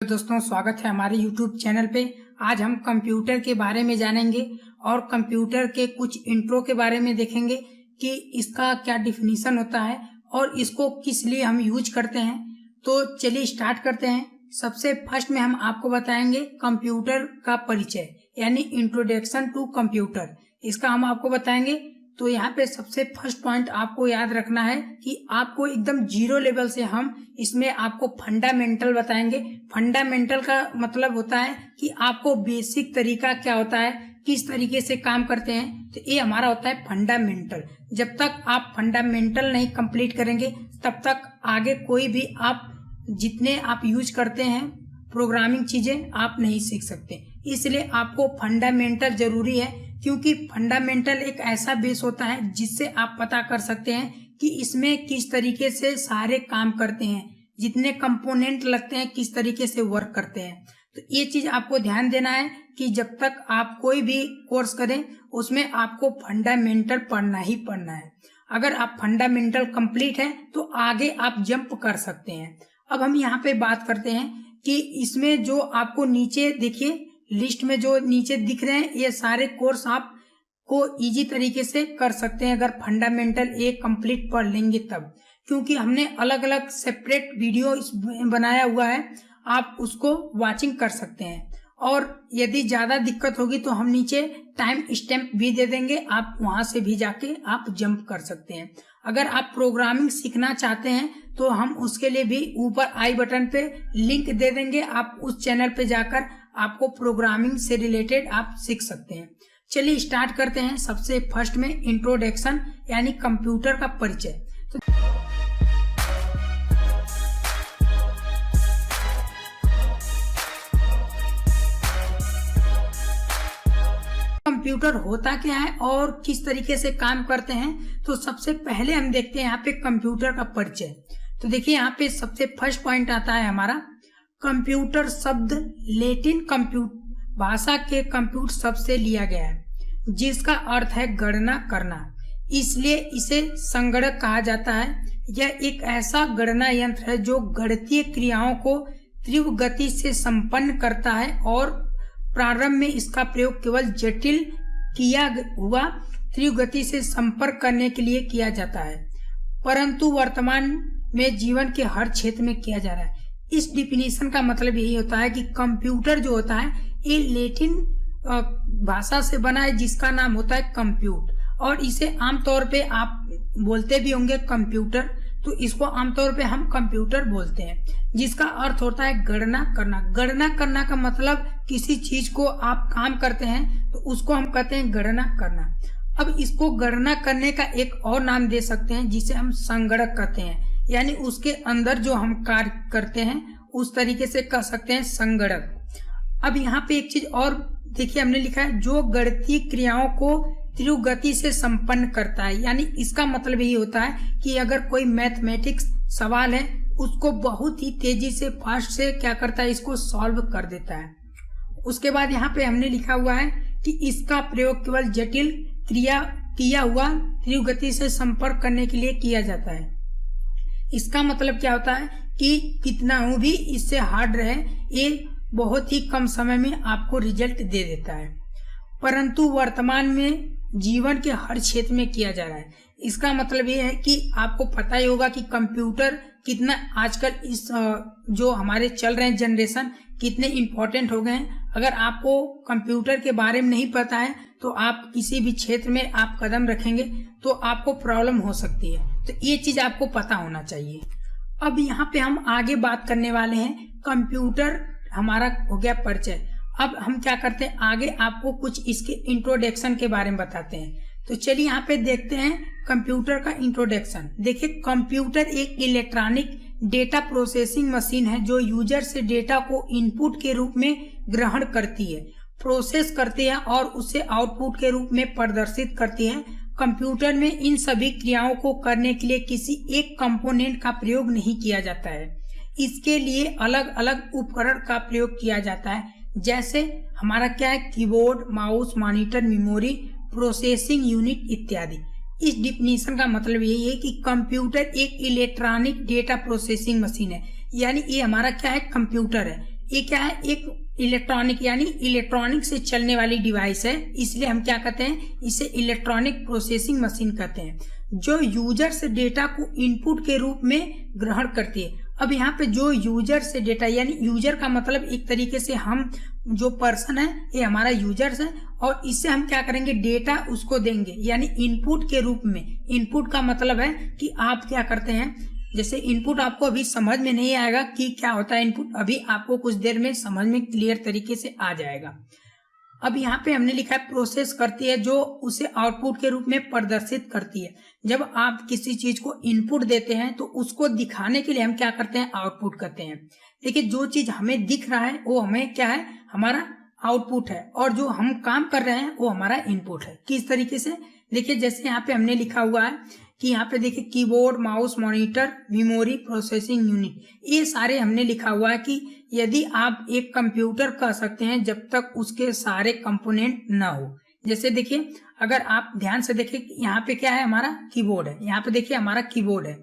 दोस्तों, स्वागत है हमारे YouTube चैनल पे। आज हम कंप्यूटर के बारे में जानेंगे और कंप्यूटर के कुछ इंट्रो के बारे में देखेंगे कि इसका क्या डिफिनीशन होता है और इसको किस लिए हम यूज करते हैं। तो चलिए स्टार्ट करते हैं। सबसे फर्स्ट में हम आपको बताएंगे कंप्यूटर का परिचय यानी इंट्रोडक्शन टू कंप्यूटर। इसका हम आपको बताएंगे। तो यहाँ पे सबसे फर्स्ट पॉइंट आपको याद रखना है कि आपको एकदम जीरो लेवल से हम इसमें आपको फंडामेंटल बताएंगे। फंडामेंटल का मतलब होता है कि आपको बेसिक तरीका क्या होता है, किस तरीके से काम करते हैं, तो ये हमारा होता है फंडामेंटल। जब तक आप फंडामेंटल नहीं कंप्लीट करेंगे तब तक आगे कोई भी आप जितने आप यूज करते हैं प्रोग्रामिंग चीजें आप नहीं सीख सकते। इसलिए आपको फंडामेंटल जरूरी है, क्योंकि फंडामेंटल एक ऐसा बेस होता है जिससे आप पता कर सकते हैं कि इसमें किस तरीके से सारे काम करते हैं, जितने कंपोनेंट लगते हैं किस तरीके से वर्क करते हैं। तो ये चीज आपको ध्यान देना है कि जब तक आप कोई भी कोर्स करें उसमें आपको फंडामेंटल पढ़ना ही पढ़ना है। अगर आप फंडामेंटल कंप्लीट है तो आगे आप जंप कर सकते हैं। अब हम यहाँ पे बात करते हैं कि इसमें जो आपको नीचे देखिए लिस्ट में जो नीचे दिख रहे हैं ये सारे कोर्स आप को इजी तरीके से कर सकते हैं अगर फंडामेंटल एक कंप्लीट पढ़ लेंगे तब, क्योंकि हमने अलग अलग सेपरेट वीडियो बनाया हुआ है, आप उसको वाचिंग कर सकते हैं। और यदि ज्यादा दिक्कत होगी तो हम नीचे टाइम स्टैम्प भी दे देंगे, आप वहां से भी जाके आप जंप कर सकते हैं। अगर आप प्रोग्रामिंग सीखना चाहते हैं तो हम उसके लिए भी ऊपर आई बटन पे लिंक दे देंगे, आप उस चैनल पे जाकर आपको प्रोग्रामिंग से रिलेटेड आप सीख सकते हैं। चलिए स्टार्ट करते हैं। सबसे फर्स्ट में इंट्रोडक्शन यानी कंप्यूटर का परिचय। तो कंप्यूटर होता क्या है और किस तरीके से काम करते हैं, तो सबसे पहले हम देखते हैं यहाँ पे कंप्यूटर का परिचय। तो देखिए यहाँ पे सबसे फर्स्ट पॉइंट आता है हमारा कंप्यूटर शब्द लैटिन कंप्यूट भाषा के कंप्यूट शब्द से लिया गया है, जिसका अर्थ है गणना करना। इसलिए इसे संगणक कहा जाता है। यह एक ऐसा गणना यंत्र है जो गणितीय क्रियाओं को तीव्र गति से संपन्न करता है और प्रारंभ में इसका प्रयोग केवल जटिल किया हुआ तीव्र गति से संपर्क करने के लिए किया जाता है, परंतु वर्तमान में जीवन के हर क्षेत्र में किया जा रहा है। इस डिफिनीशन का मतलब यही होता है कि कंप्यूटर जो होता है ये लैटिन भाषा से बना है जिसका नाम होता है कंप्यूट, और इसे आमतौर पे आप बोलते भी होंगे कंप्यूटर, तो इसको आमतौर पे हम कंप्यूटर बोलते हैं, जिसका अर्थ होता है गणना करना। गणना करना का मतलब किसी चीज को आप काम करते हैं तो उसको हम कहते हैं गणना करना। अब इसको गणना करने का एक और नाम दे सकते हैं जिसे हम संगणक कहते हैं, यानी उसके अंदर जो हम कार्य करते हैं उस तरीके से कह सकते हैं संगणक। अब यहाँ पे एक चीज और देखिए, हमने लिखा है जो गणितीय क्रियाओं को तीव्र गति से संपन्न करता है, यानी इसका मतलब यही होता है कि अगर कोई मैथमेटिक्स सवाल है उसको बहुत ही तेजी से फास्ट से क्या करता है, इसको सॉल्व कर देता है। उसके बाद यहाँ पे हमने लिखा हुआ है कि इसका प्रयोग केवल जटिल क्रिया किया हुआ तीव्र गति से संपर्क करने के लिए किया जाता है। इसका मतलब क्या होता है कि कितना भी इससे हार्ड रहे ये बहुत ही कम समय में आपको रिजल्ट दे देता है, परंतु वर्तमान में जीवन के हर क्षेत्र में किया जा रहा है। इसका मतलब ये है कि आपको पता ही होगा कि कंप्यूटर कितना आजकल इस जो हमारे चल रहे हैं जनरेशन कितने इम्पोर्टेंट हो गए हैं। अगर आपको कंप्यूटर के बारे में नहीं पता है तो आप किसी भी क्षेत्र में आप कदम रखेंगे तो आपको प्रॉब्लम हो सकती है, तो ये चीज आपको पता होना चाहिए। अब यहाँ पे हम आगे बात करने वाले हैं, कंप्यूटर हमारा हो गया परिचय। अब हम क्या करते हैं, आगे आपको कुछ इसके इंट्रोडक्शन के बारे में बताते हैं। तो चलिए यहाँ पे देखते हैं कंप्यूटर का इंट्रोडक्शन। देखिए कंप्यूटर एक इलेक्ट्रॉनिक डेटा प्रोसेसिंग मशीन है जो यूजर से डेटा को इनपुट के रूप में ग्रहण करती है, प्रोसेस करती है और उसे आउटपुट के रूप में प्रदर्शित करती है। कंप्यूटर में इन सभी क्रियाओं को करने के लिए किसी एक कंपोनेंट का प्रयोग नहीं किया जाता है, इसके लिए अलग अलग उपकरण का प्रयोग किया जाता है, जैसे हमारा क्या है keyboard, mouse, monitor, memory, processing unit इत्यादि। इस डिफिनीशन का मतलब यही है कि कंप्यूटर एक इलेक्ट्रॉनिक डेटा प्रोसेसिंग मशीन है, यानी ये हमारा क्या है कंप्यूटर है। ये क्या है, एक इलेक्ट्रॉनिक यानी इलेक्ट्रॉनिक से चलने वाली डिवाइस है, इसलिए हम क्या कहते हैं, इसे इलेक्ट्रॉनिक प्रोसेसिंग मशीन कहते हैं, जो यूजर से डेटा को इनपुट के रूप में ग्रहण करती है। अब यहाँ पे जो यूजर से डेटा, यानी यूजर का मतलब एक तरीके से हम जो पर्सन है ये हमारा यूजर्स है, और इससे हम क्या करेंगे, डेटा उसको देंगे, यानी इनपुट के रूप में। इनपुट का मतलब है कि आप क्या करते हैं, जैसे इनपुट आपको अभी समझ में नहीं आएगा कि क्या होता है इनपुट, अभी आपको कुछ देर में समझ में क्लियर तरीके से आ जाएगा। अब यहाँ पे हमने लिखा है प्रोसेस करती है, जो उसे आउटपुट के रूप में प्रदर्शित करती है। जब आप किसी चीज को इनपुट देते हैं तो उसको दिखाने के लिए हम क्या करते हैं, आउटपुट करते हैं। देखिए जो चीज हमें दिख रहा है वो हमें क्या है, हमारा आउटपुट है, और जो हम काम कर रहे हैं वो हमारा इनपुट है। किस तरीके से, देखिए जैसे यहाँ पे हमने लिखा हुआ है कि यहाँ पे देखिए keyboard, mouse, monitor, memory, processing unit, ये सारे हमने लिखा हुआ है कि यदि आप एक कंप्यूटर कह सकते हैं जब तक उसके सारे कंपोनेंट ना हो। जैसे देखिए अगर आप ध्यान से देखें, यहाँ पे क्या है, हमारा कीबोर्ड है, यहाँ पे देखिए हमारा कीबोर्ड है,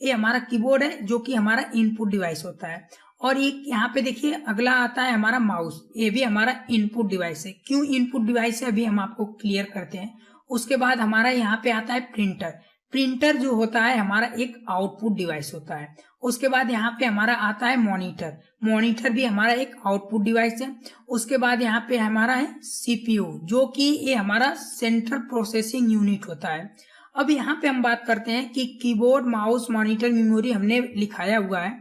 ये हमारा कीबोर्ड है जो कि हमारा इनपुट डिवाइस होता है। और ये यहाँ पे देखिए अगला आता है हमारा माउस, ये भी हमारा इनपुट डिवाइस है। क्यों इनपुट डिवाइस है अभी हम आपको क्लियर करते हैं। उसके बाद हमारा यहाँ पे आता है प्रिंटर। प्रिंटर जो होता है हमारा एक आउटपुट डिवाइस होता है। उसके बाद यहाँ पे हमारा आता है मॉनिटर। मॉनिटर भी हमारा एक आउटपुट डिवाइस है। उसके बाद यहाँ पे हमारा है सीपीयू, जो कि ये हमारा सेंट्रल प्रोसेसिंग यूनिट होता है। अब यहाँ पे हम बात करते हैं कि कीबोर्ड, माउस, मॉनिटर, मेमोरी हमने लिखाया हुआ है।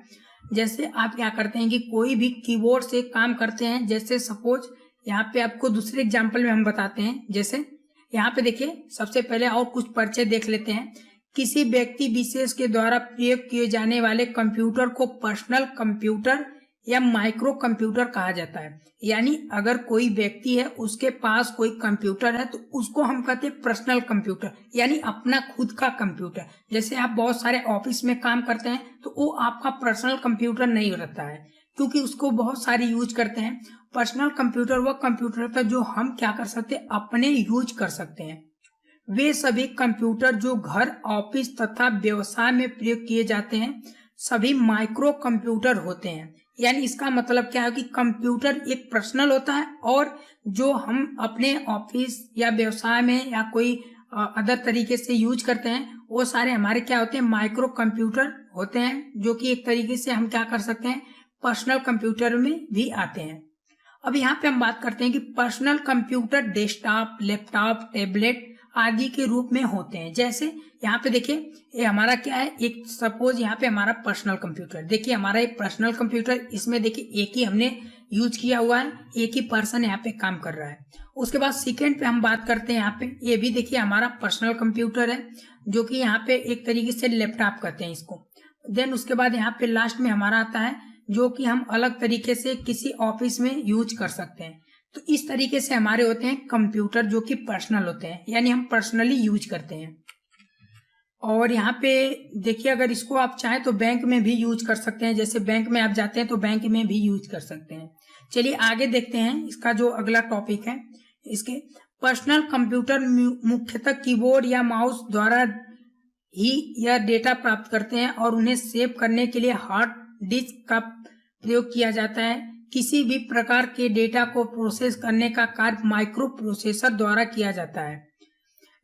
जैसे आप क्या करते हैं कि कोई भी कीबोर्ड से काम करते हैं, जैसे सपोज यहाँ पे आपको दूसरे एग्जाम्पल में हम बताते हैं। जैसे यहाँ पे देखिए सबसे पहले और कुछ परिचय देख लेते हैं। किसी व्यक्ति विशेष के द्वारा प्रयोग किए जाने वाले कंप्यूटर को पर्सनल कंप्यूटर या माइक्रो कंप्यूटर कहा जाता है। यानी अगर कोई व्यक्ति है उसके पास कोई कंप्यूटर है तो उसको हम कहते हैं पर्सनल कंप्यूटर, यानी अपना खुद का कंप्यूटर। जैसे आप बहुत सारे ऑफिस में काम करते हैं तो वो आपका पर्सनल कंप्यूटर नहीं रहता है, क्योंकि उसको बहुत सारे यूज करते हैं। पर्सनल कंप्यूटर वह कंप्यूटर होता है जो हम क्या कर सकते हैं, अपने यूज कर सकते हैं। वे सभी कंप्यूटर जो घर, ऑफिस तथा व्यवसाय में प्रयोग किए जाते हैं सभी माइक्रो कंप्यूटर होते हैं। यानी इसका मतलब क्या है कि कंप्यूटर एक पर्सनल होता है, और जो हम अपने ऑफिस या व्यवसाय में या कोई अदर तरीके से यूज करते हैं वो सारे हमारे क्या होते हैं, माइक्रो कंप्यूटर होते हैं, जो कि एक तरीके से हम क्या कर सकते हैं, पर्सनल कंप्यूटर में भी आते हैं। अब यहाँ पे हम बात करते हैं कि personal computer desktop, laptop, tablet आदि के रूप में होते हैं। जैसे यहाँ पे देखिए ये हमारा क्या है, एक सपोज यहाँ पे हमारा पर्सनल कंप्यूटर, देखिए हमारा एक पर्सनल कंप्यूटर, इसमें देखिए एक ही हमने यूज किया हुआ है, एक ही पर्सन यहाँ पे काम कर रहा है। उसके बाद सेकेंड पे हम बात करते हैं, यहाँ पे ये भी देखिए हमारा पर्सनल कंप्यूटर है, जो कि यहाँ पे एक तरीके से लैपटॉप कहते हैं इसको। देन उसके बाद यहाँ पे लास्ट में हमारा आता है जो कि हम अलग तरीके से किसी ऑफिस में यूज कर सकते हैं। तो इस तरीके से हमारे होते हैं कंप्यूटर जो कि पर्सनल होते हैं, यानी हम पर्सनली यूज करते हैं। और यहाँ पे देखिए अगर इसको आप चाहें तो बैंक में भी यूज कर सकते हैं। जैसे बैंक में आप जाते हैं तो बैंक में भी यूज कर सकते हैं। चलिए आगे देखते हैं इसका जो अगला टॉपिक है। इसके पर्सनल कंप्यूटर मुख्यतः कीबोर्ड या माउस द्वारा ही यह डेटा प्राप्त करते हैं और उन्हें सेव करने के लिए हार्ड डिस्क का प्रयोग किया जाता है। किसी भी प्रकार के डेटा को प्रोसेस करने का कार्य माइक्रो प्रोसेसर द्वारा किया जाता है।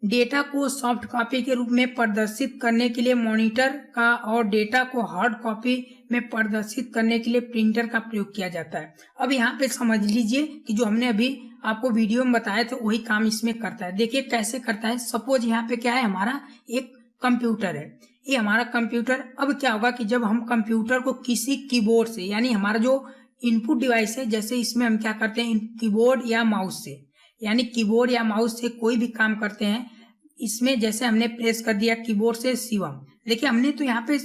डेटा को सॉफ्ट कॉपी के रूप में प्रदर्शित करने के लिए मॉनिटर का और डेटा को हार्ड कॉपी में प्रदर्शित करने के लिए प्रिंटर का प्रयोग किया जाता है। अब यहाँ पे समझ लीजिए कि जो हमने अभी आपको वीडियो में बताया था वही काम इसमें करता है। देखिए कैसे करता है। सपोज यहाँ पे क्या है, हमारा एक कंप्यूटर है, ये हमारा कंप्यूटर। अब क्या होगा कि जब हम कंप्यूटर को किसी कीबोर्ड से, यानी हमारा जो इनपुट डिवाइस है, जैसे इसमें हम क्या करते हैं कीबोर्ड या माउस से, यानी कीबोर्ड या माउस से कोई भी काम करते हैं, इसमें जैसे हमने प्रेस कर दिया कीबोर्ड से शिवम, देखिए हमने तो यहाँ पे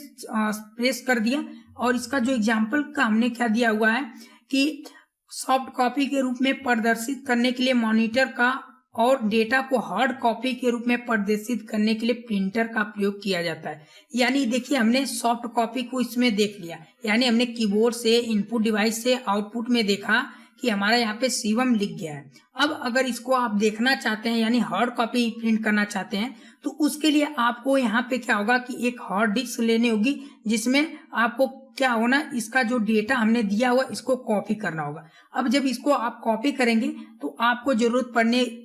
प्रेस कर दिया, और इसका जो एग्जाम्पल का हमने क्या दिया हुआ है कि सॉफ्ट कॉपी के रूप में प्रदर्शित करने के लिए मॉनिटर का और डेटा को हार्ड कॉपी के रूप में प्रदर्शित करने के लिए प्रिंटर का प्रयोग किया जाता है। यानी देखिए हमने सॉफ्ट कॉपी को इसमें देख लिया, यानी हमने कीबोर्ड से, इनपुट डिवाइस से आउटपुट में देखा कि हमारा यहाँ पे शिवम लिख गया है। अब अगर इसको आप देखना चाहते हैं, यानी हार्ड कॉपी प्रिंट करना चाहते हैं, तो उसके लिए आपको यहाँ पे क्या होगा कि एक हार्ड डिस्क लेनी होगी, जिसमें आपको क्या होना, इसका जो डेटा हमने दिया हुआ इसको कॉपी करना होगा। अब जब इसको आप कॉपी करेंगे तो आपको जरूरत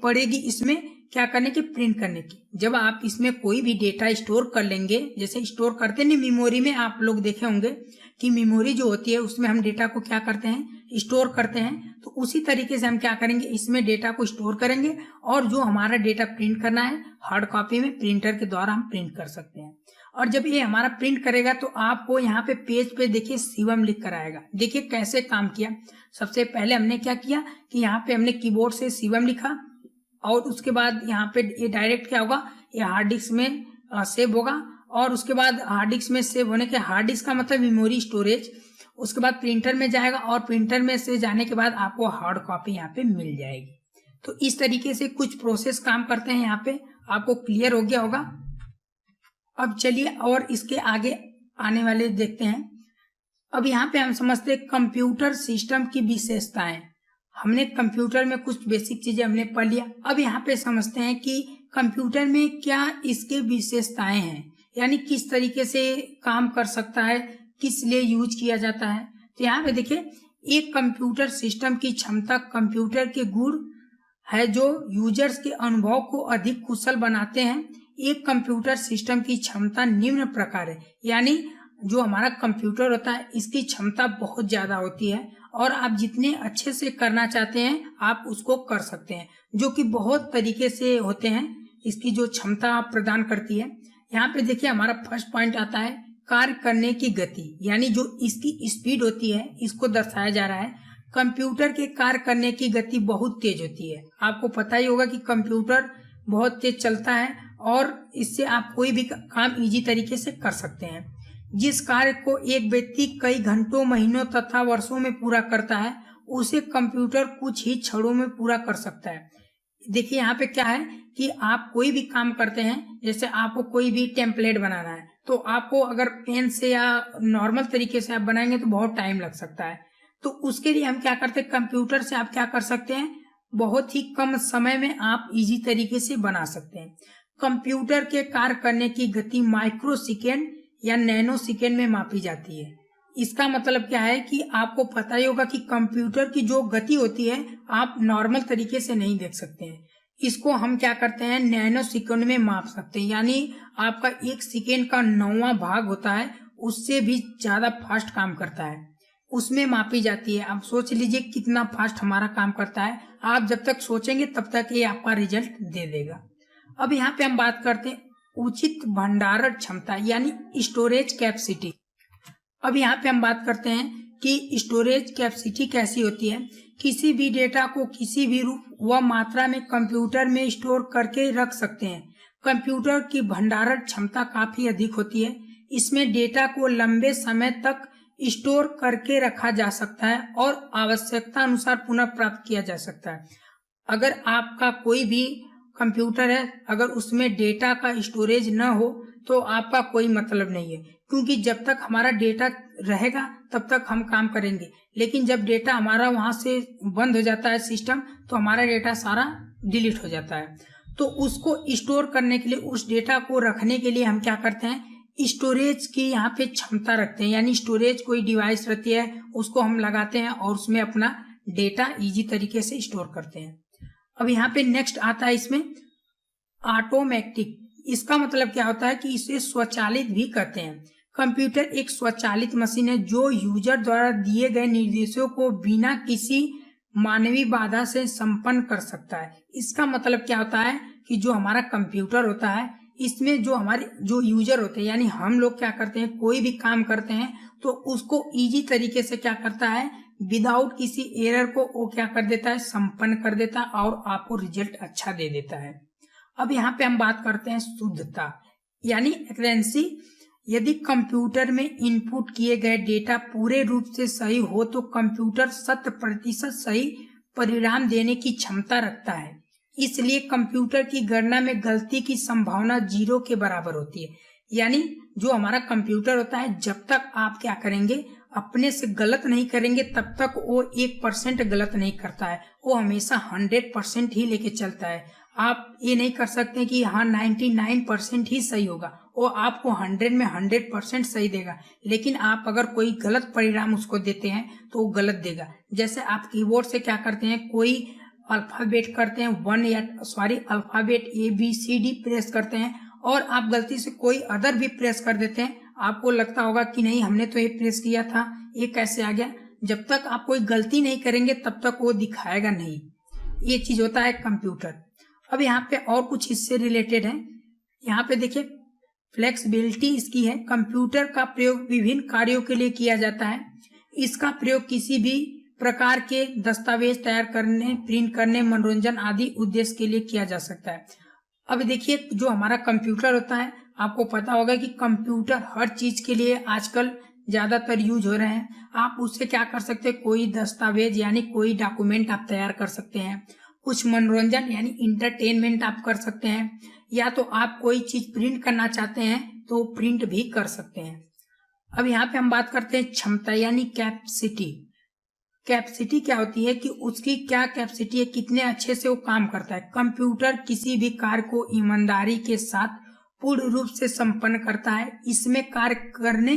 पड़ेगी इसमें क्या करने की, प्रिंट करने की। जब आप इसमें कोई भी डेटा स्टोर कर लेंगे, जैसे स्टोर करते हैं मेमोरी में, आप लोग देखे होंगे कि मेमोरी जो होती है उसमें हम डेटा को क्या करते हैं, स्टोर करते हैं। तो उसी तरीके से हम क्या करेंगे, इसमें डेटा को स्टोर करेंगे और जो हमारा डेटा प्रिंट करना है हार्ड कॉपी में प्रिंटर के द्वारा हम प्रिंट कर सकते हैं। और जब ये हमारा प्रिंट करेगा तो आपको यहाँ पे पेज पे देखिए शिवम लिख कर आएगा। देखिए कैसे काम किया। सबसे पहले हमने क्या किया कि यहाँ पे हमने कीबोर्ड से शिवम लिखा और उसके बाद यहाँ पे ये डायरेक्ट क्या होगा, ये हार्ड डिस्क में सेव होगा और उसके बाद हार्ड डिस्क में सेव होने के, हार्ड डिस्क का मतलब मेमोरी स्टोरेज, उसके बाद प्रिंटर में जाएगा और प्रिंटर में से जाने के बाद आपको हार्ड कॉपी यहाँ पे मिल जाएगी। तो इस तरीके से कुछ प्रोसेस काम करते हैं, यहाँ पे आपको क्लियर हो गया होगा। अब चलिए और इसके आगे आने वाले देखते हैं। अब यहाँ पे हम समझते हैं कंप्यूटर सिस्टम की विशेषताएं। हमने कंप्यूटर में कुछ बेसिक चीजें हमने पढ़ लिया। अब यहाँ पे समझते हैं कि कंप्यूटर में क्या इसके विशेषताएं हैं, यानी किस तरीके से काम कर सकता है, किस लिए यूज किया जाता है। तो यहाँ पे देखिए, एक कंप्यूटर सिस्टम की क्षमता कंप्यूटर के गुण है जो यूजर्स के अनुभव को अधिक कुशल बनाते हैं। एक कंप्यूटर सिस्टम की क्षमता निम्न प्रकार है, यानी जो हमारा कंप्यूटर होता है इसकी क्षमता बहुत ज्यादा होती है और आप जितने अच्छे से करना चाहते हैं आप उसको कर सकते हैं, जो कि बहुत तरीके से होते हैं, इसकी जो क्षमता प्रदान करती है। यहाँ पे देखिए हमारा फर्स्ट पॉइंट आता है कार्य करने की गति, यानी जो इसकी स्पीड होती है इसको दर्शाया जा रहा है। कंप्यूटर के कार्य करने की गति बहुत तेज होती है। आपको पता ही होगा कि कंप्यूटर बहुत तेज चलता है और इससे आप कोई भी काम इजी तरीके से कर सकते हैं। जिस कार्य को एक व्यक्ति कई घंटों, महीनों तथा वर्षों में पूरा करता है उसे कंप्यूटर कुछ ही क्षणों में पूरा कर सकता है। देखिए यहाँ पे क्या है कि आप कोई भी काम करते हैं, जैसे आपको कोई भी टेम्पलेट बनाना है तो आपको अगर पेन से या नॉर्मल तरीके से आप बनाएंगे तो बहुत टाइम लग सकता है। तो उसके लिए हम क्या करते हैं, कंप्यूटर से आप क्या कर सकते हैं, बहुत ही कम समय में आप इजी तरीके से बना सकते हैं। कंप्यूटर के कार्य करने की गति माइक्रो सेकेंड या नैनो सेकेंड में मापी जाती है। इसका मतलब क्या है कि आपको पता ही होगा कि कंप्यूटर की जो गति होती है आप नॉर्मल तरीके से नहीं देख सकते हैं। इसको हम क्या करते हैं, नैनो सेकेंड में माप सकते हैं, यानी आपका 1 सेकेंड का 9वां भाग होता है उससे भी ज्यादा फास्ट काम करता है, उसमें मापी जाती है। आप सोच लीजिए कितना फास्ट हमारा काम करता है। आप जब तक सोचेंगे तब तक ये आपका रिजल्ट दे देगा। अब यहाँ पे हम बात करते हैं उचित भंडारण क्षमता, यानी स्टोरेज कैपेसिटी। अब यहाँ पे हम बात करते हैं कि स्टोरेज कैपेसिटी कैसी होती है। किसी भी डेटा को किसी भी रूप व मात्रा में कंप्यूटर में स्टोर करके रख सकते हैं। कंप्यूटर की भंडारण क्षमता काफी अधिक होती है। इसमें डेटा को लंबे समय तक स्टोर करके रखा जा सकता है और आवश्यकता अनुसार पुनः प्राप्त किया जा सकता है। अगर आपका कोई भी कंप्यूटर है, अगर उसमें डेटा का स्टोरेज न हो तो आपका कोई मतलब नहीं है, क्योंकि जब तक हमारा डेटा रहेगा तब तक हम काम करेंगे, लेकिन जब डेटा हमारा वहां से बंद हो जाता है सिस्टम, तो हमारा डेटा सारा डिलीट हो जाता है। तो उसको स्टोर करने के लिए, उस डेटा को रखने के लिए हम क्या करते हैं, स्टोरेज की यहाँ पे क्षमता रखते हैं, यानी स्टोरेज कोई डिवाइस रहती है उसको हम लगाते हैं और उसमें अपना डेटा इजी तरीके से स्टोर करते हैं। अब यहाँ पे नेक्स्ट आता है इसमें ऑटोमेटिक। इसका मतलब क्या होता है कि इसे स्वचालित भी कहते हैं। कंप्यूटर एक स्वचालित मशीन है जो यूजर द्वारा दिए गए निर्देशों को बिना किसी मानवीय बाधा से संपन्न कर सकता है। इसका मतलब क्या होता है कि जो हमारा कंप्यूटर होता है इसमें जो हमारे जो यूजर होते हैं, यानी हम लोग क्या करते हैं, कोई भी काम करते हैं तो उसको इजी तरीके से क्या करता है, विदाउट किसी एरर को वो क्या कर देता है, संपन्न कर देता है और आपको रिजल्ट अच्छा दे देता है। अब यहाँ पे हम बात करते हैं शुद्धता, यानी एक्यूरेंसी। यदि कंप्यूटर में इनपुट किए गए डेटा पूरे रूप से सही हो तो कंप्यूटर 100% सही परिणाम देने की क्षमता रखता है। इसलिए कंप्यूटर की गणना में गलती की संभावना 0 के बराबर होती है। यानी जो हमारा कंप्यूटर होता है, जब तक आप क्या करेंगे, अपने से गलत नहीं करेंगे तब तक वो 1% गलत नहीं करता है, वो हमेशा 100% ही लेके चलता है। आप ये नहीं कर सकते कि हाँ 99% ही सही होगा, वो आपको 100 में 100% सही देगा, लेकिन आप अगर कोई गलत परिणाम उसको देते हैं तो वो गलत देगा। जैसे आप कीबोर्ड से क्या करते हैं, कोई अल्फाबेट करते हैं अल्फाबेट ABCD प्रेस करते हैं और आप गलती से कोई अदर भी प्रेस कर देते हैं, आपको लगता होगा कि नहीं हमने तो ये प्रेस किया था, ये कैसे आ गया। जब तक आप कोई गलती नहीं करेंगे तब तक वो दिखाएगा नहीं। ये चीज होता है कंप्यूटर। अब यहाँ पे और कुछ इससे रिलेटेड है। यहाँ पे देखिए फ्लेक्सिबिलिटी इसकी है। कंप्यूटर का प्रयोग विभिन्न कार्यों के लिए किया जाता है। इसका प्रयोग किसी भी प्रकार के दस्तावेज तैयार करने, प्रिंट करने, मनोरंजन आदि उद्देश्य के लिए किया जा सकता है। अब देखिए जो हमारा कंप्यूटर होता है, आपको पता होगा कि कंप्यूटर हर चीज के लिए आजकल ज्यादातर यूज हो रहे हैं। आप उससे क्या कर सकते हैं, कोई दस्तावेज यानी कोई डॉक्यूमेंट आप तैयार कर सकते हैं, कुछ मनोरंजन यानी इंटरटेनमेंट आप कर सकते हैं, या तो आप कोई चीज प्रिंट करना चाहते हैं तो प्रिंट भी कर सकते हैं। अब यहाँ पे हम बात करते हैं क्षमता यानी कैपेसिटी। कैपेसिटी क्या होती है कि उसकी क्या कैपेसिटी है, कितने अच्छे से वो काम करता है। कंप्यूटर किसी भी कार्य को ईमानदारी के साथ पूर्ण रूप से संपन्न करता है। इसमें कार्य करने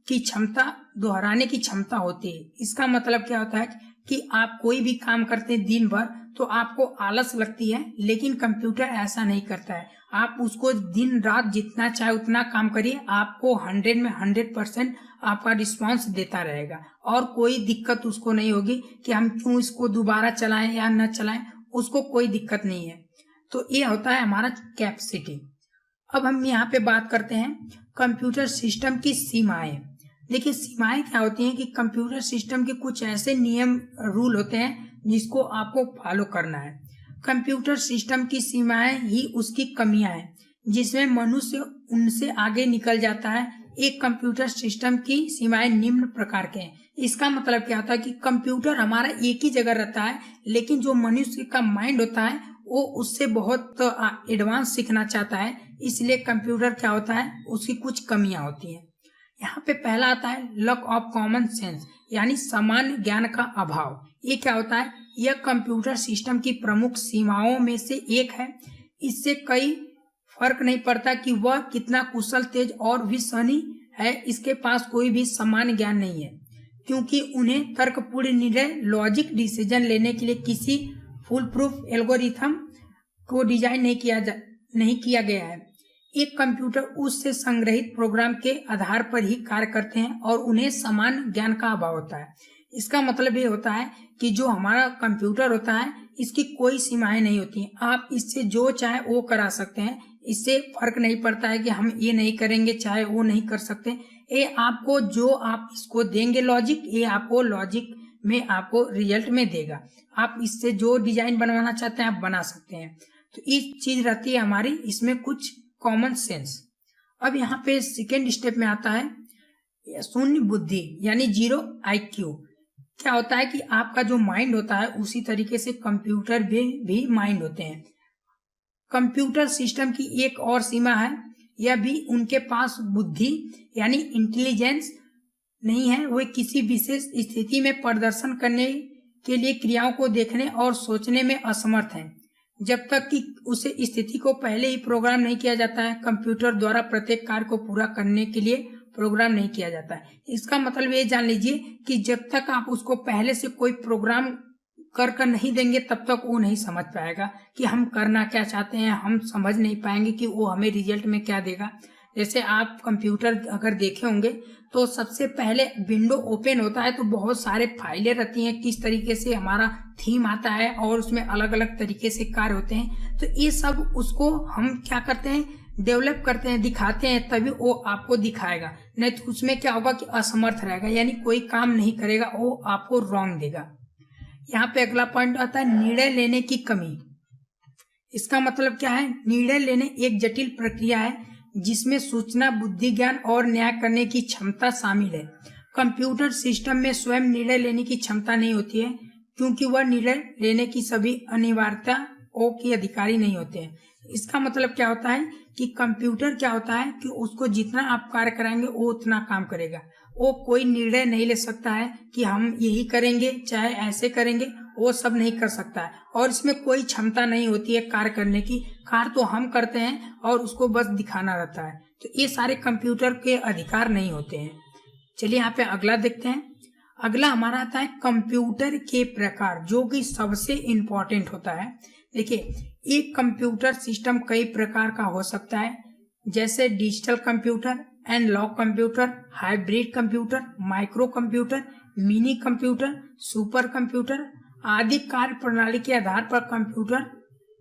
की क्षमता, दोहराने की क्षमता होती है। इसका मतलब क्या होता है कि आप कोई भी काम करते हैं दिन भर तो आपको आलस लगती है, लेकिन कंप्यूटर ऐसा नहीं करता है। आप उसको दिन रात जितना चाहे उतना काम करिए, आपको 100 में 100% आपका रिस्पांस देता रहेगा और कोई दिक्कत उसको नहीं होगी कि हम क्यों इसको दोबारा चलाएं या न चलाएं, उसको कोई दिक्कत नहीं है। तो ये होता है हमारा कैपेसिटी। अब हम यहाँ पे बात करते हैं कंप्यूटर सिस्टम की सीमाएं। देखिए सीमाएं क्या होती हैं कि कंप्यूटर सिस्टम के कुछ ऐसे नियम रूल होते हैं जिसको आपको फॉलो करना है। कंप्यूटर सिस्टम की सीमाएं ही उसकी कमियां हैं, जिसमें मनुष्य उनसे आगे निकल जाता है। एक कंप्यूटर सिस्टम की सीमाएं निम्न प्रकार के हैं। इसका मतलब क्या होता है कि कंप्यूटर हमारा एक ही जगह रहता है, लेकिन जो मनुष्य का माइंड होता है वो उससे बहुत एडवांस सीखना चाहता है, इसलिए कंप्यूटर क्या होता है, उसकी कुछ कमियां होती हैं। यहाँ पे पहला आता है लैक ऑफ कॉमन सेंस यानी सामान्य ज्ञान का अभाव। ये क्या होता है, यह कंप्यूटर सिस्टम की प्रमुख सीमाओं में से एक है। इससे कई फर्क नहीं पड़ता कि वह कितना कुशल, तेज और विश्वसनीय है, इसके पास कोई भी सामान्य ज्ञान नहीं है, क्योंकि उन्हें तर्कपूर्ण निर्णय, लॉजिक डिसीजन लेने के लिए किसी फुल प्रूफ एल्गोरिथम को डिजाइन नहीं किया गया है। एक कंप्यूटर उससे संग्रहित प्रोग्राम के आधार पर ही कार्य करते हैं और उन्हें समान ज्ञान का अभाव होता है। इसका मतलब ये होता है कि जो हमारा कंप्यूटर होता है इसकी कोई सीमाएं नहीं होती हैं। आप इससे जो चाहे वो करा सकते हैं, इससे फर्क नहीं पड़ता है कि हम ये नहीं करेंगे चाहे वो नहीं कर सकते। ये आपको जो आप इसको देंगे लॉजिक, ये आपको लॉजिक में आपको रिजल्ट में देगा। आप इससे जो डिजाइन बनवाना चाहते हैं आप बना सकते हैं। तो ये चीज रहती है हमारी इसमें कुछ कॉमन सेंस। अब यहाँ पे सेकेंड स्टेप में आता है शून्य बुद्धि यानी 0 IQ। क्या होता है कि आपका जो माइंड होता है उसी तरीके से कंप्यूटर भी माइंड होते हैं। कंप्यूटर सिस्टम की एक और सीमा है, यह भी उनके पास बुद्धि यानी इंटेलिजेंस नहीं है। वे किसी विशेष स्थिति में प्रदर्शन करने के लिए क्रियाओं को देखने और सोचने में असमर्थ हैं। जब तक कि उसे स्थिति को पहले ही प्रोग्राम नहीं किया जाता है, कंप्यूटर द्वारा प्रत्येक कार्य को पूरा करने के लिए प्रोग्राम नहीं किया जाता है। इसका मतलब ये जान लीजिए कि जब तक आप उसको पहले से कोई प्रोग्राम कर नहीं देंगे तब तक वो नहीं समझ पाएगा कि हम करना क्या चाहते हैं। हम समझ नहीं पाएंगे कि वो हमें रिजल्ट में क्या देगा। जैसे आप कंप्यूटर अगर देखे होंगे तो सबसे पहले विंडो ओपन होता है तो बहुत सारे फाइलें रहती हैं, किस तरीके से हमारा थीम आता है और उसमें अलग अलग तरीके से कार्य होते हैं। तो ये सब उसको हम क्या करते हैं, डेवलप करते हैं, दिखाते हैं, तभी वो आपको दिखाएगा। नहीं तो उसमें क्या होगा कि असमर्थ रहेगा, यानी कोई काम नहीं करेगा, वो आपको रॉन्ग देगा। यहाँ पे अगला पॉइंट आता है निर्णय लेने की कमी। इसका मतलब क्या है, निर्णय लेने एक जटिल प्रक्रिया है जिसमें सूचना, बुद्धि, ज्ञान और न्याय करने की क्षमता शामिल है। कंप्यूटर सिस्टम में स्वयं निर्णय लेने की क्षमता नहीं होती है, क्योंकि वह निर्णय लेने की सभी अनिवार्यताओं के अधिकारी नहीं होते हैं। इसका मतलब क्या होता है कि कंप्यूटर क्या होता है कि उसको जितना आप कार्य कराएंगे वो उतना काम करेगा। वो कोई निर्णय नहीं ले सकता है कि हम यही करेंगे चाहे ऐसे करेंगे, वो सब नहीं कर सकता है। और इसमें कोई क्षमता नहीं होती है कार्य करने की। कार्य तो हम करते हैं और उसको बस दिखाना रहता है। तो ये सारे कंप्यूटर के अधिकार नहीं होते हैं। चलिए यहाँ पे अगला देखते हैं। अगला हमारा आता है कंप्यूटर के प्रकार, जो कि सबसे इम्पोर्टेंट होता है। देखिए, एक कंप्यूटर सिस्टम कई प्रकार का हो सकता है, जैसे digital computer, analogue computer, hybrid computer, micro computer, mini computer, super computer आदि। कार्य प्रणाली के आधार पर कंप्यूटर